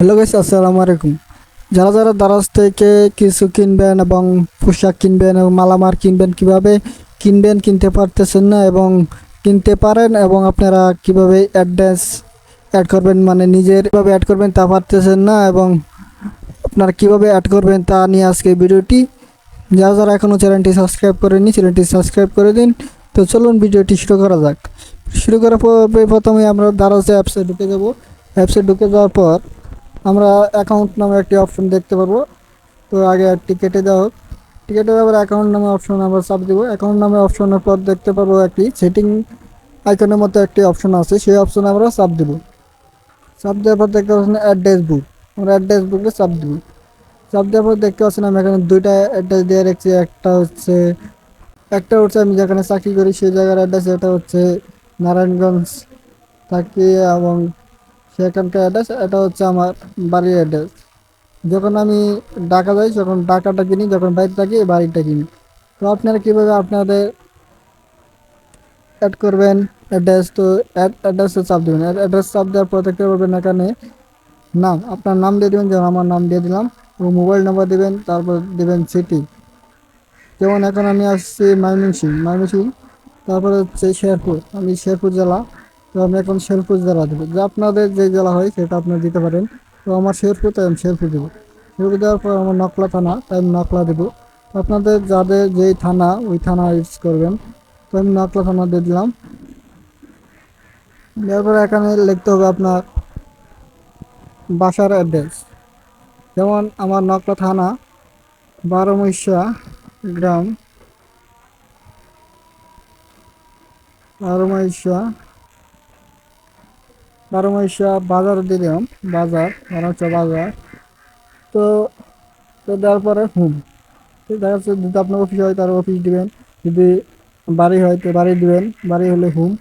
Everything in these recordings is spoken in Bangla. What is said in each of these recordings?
হ্যালো গাইস, আসসালামু আলাইকুম। যারা যারা দারাজ থেকে কিছু কিনবেন এবং পোশাক কিনবেন এবং মালামাল কিনবেন, কিভাবে কিনবেন কিনতে পারতেছেন না এবং কিনতে পারেন এবং আপনারা কিভাবে অ্যাড্রেস অ্যাড করবেন, মানে নিজের কিভাবে অ্যাড করবেন তা পারতেছেন না এবং আপনারা কিভাবে অ্যাড করবেন তা নিয়ে আজকে ভিডিওটি। যারা যারা এখনও চ্যানেলটি সাবস্ক্রাইব করেননি চ্যানেলটি সাবস্ক্রাইব করে দিন। তো চলুন ভিডিওটি শুরু করা যাক। শুরু করার পর প্রথমে আমরা দারাজ অ্যাপসে ঢুকে যাব। অ্যাপসে ঢুকে যাওয়ার পর আমরা অ্যাকাউন্ট নামে একটি অপশন দেখতে পারবো। তো আগে একটি কেটে দেওয়া হোক। টিকেটে আবার অ্যাকাউন্ট নামে অপশন আমরা চাপ দিব। অ্যাকাউন্ট নামে অপশনের পর দেখতে পারবো একটি সেটিং আইকনের মতো একটি অপশন আছে, সেই অপশনে আমরা চাপ দিব। চাপ দেওয়ার পর দেখতে পাচ্ছেন অ্যাড্রেস বুক। আমরা অ্যাড্রেস বুকে চাপ দিব। চাপ দেওয়ার পর দেখতে পাচ্ছেন আমি এখানে দুইটা অ্যাড্রেস দিয়ে রেখেছি। একটা হচ্ছে আমি যেখানে চাকরি করি সেই জায়গার অ্যাড্রেস, এটা হচ্ছে নারায়ণগঞ্জ থাকি এবং সেখানকার অ্যাড্রেস, এটা হচ্ছে আমার বাড়ির অ্যাড্রেস। যখন আমি ঢাকা যাই যখন ঢাকাটা কিনি, যখন বাইরে থাকি বাড়িটা কিনি। তো আপনারা কীভাবে আপনাদের অ্যাড করবেন অ্যাড্রেস, তো অ্যাড্রেসে চাপ দেবেন। অ্যাড্রেস চাপ দেওয়ার পর দেখতে পারবেন এখানে নাম, আপনার নাম দিয়ে দেবেন, যেমন আমার নাম দিয়ে দিলাম এবং মোবাইল নাম্বার দেবেন, তারপর দেবেন সিটি। যেমন এখন আমি আসছি ময়মনসিংহ, তারপরে হচ্ছে শেরপুর, আমি শেরপুর জেলা। তো আমি এখন শেরপুর জেলা দেবো, যে আপনাদের যে জেলা হয় সেটা আপনারা দিতে পারেন। তো আমার শেরপুর, তাই আমি শেরপুর দেবো। শেরপুর দেওয়ার পর আমার নকলা থানা, তাই আমি নকলা দেবো। আপনাদের যাদের যেই থানা ওই থানা ইউজ করবেন। তো আমি নকলা থানা দিয়ে দিলাম। দেওয়ার পরে এখানে লিখতে হবে আপনার বাসার অ্যাড্রেস। যেমন আমার নকলা থানা, বারোমাইশা গ্রাম, বারোমাইশা বারোমাইশা বাজার দিলাম। বাজার বারোমাইশা বাজার। তো তো দেওয়ার পরে হোম। তো দেখা যাচ্ছে যদি আপনার অফিস হয় তার অফিস দিবেন, যদি বাড়ি হয় তো বাড়ি দিবেন, বাড়ি হলে হোম।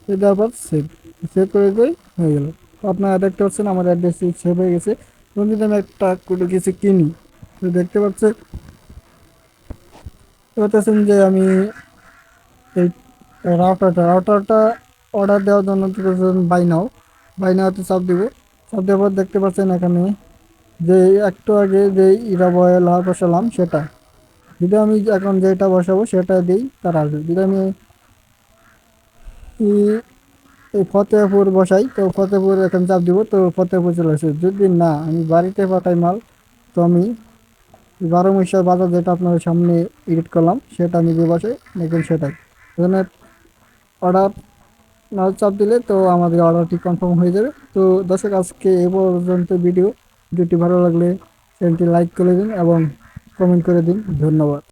তো দেওয়ার পর সেভ, সেভ করে দিলেই হয়ে গেল। তো আপনারা দেখতে পাচ্ছেন আমার অ্যাড্রেসটি সেভ হয়ে গেছে। এবং যদি আমি একটা কোনো কিছু কিনি, তো দেখতে পাচ্ছেন যে আমি এই রাউটারটা অর্ডার দেওয়ার জন্য বাই নাওতে চাপ দিব। চাপ দেওয়ার পর দেখতে পাচ্ছেন এখানে যে একটু আগে যে ইরাবয় লাহা বসালাম সেটা, যদি আমি এখন যেটা বসাবো সেটা দিই, তার আসবে। যদি আমি এই ফতেপুর বসাই, তো ফতেপুর এখন চাপ দিব, তো ফতেপুর চলে আসে। যদি না আমি বাড়িতে পাঠাই মাল, তো আমি বারোমাসিয়া বাজার যেটা আপনার সামনে এডিট করলাম সেটা আমি যে বসাই দেখুন সেটাই। এখানে অর্ডার না চাপ দিলে তো আমাদের অর্ডারটি কনফার্ম হয়ে যাবে। তো দর্শক, আজকে এ পর্যন্ত ভিডিওটি ভালো লাগলে চ্যানেলটি লাইক করে দিন এবং কমেন্ট করে দিন। ধন্যবাদ।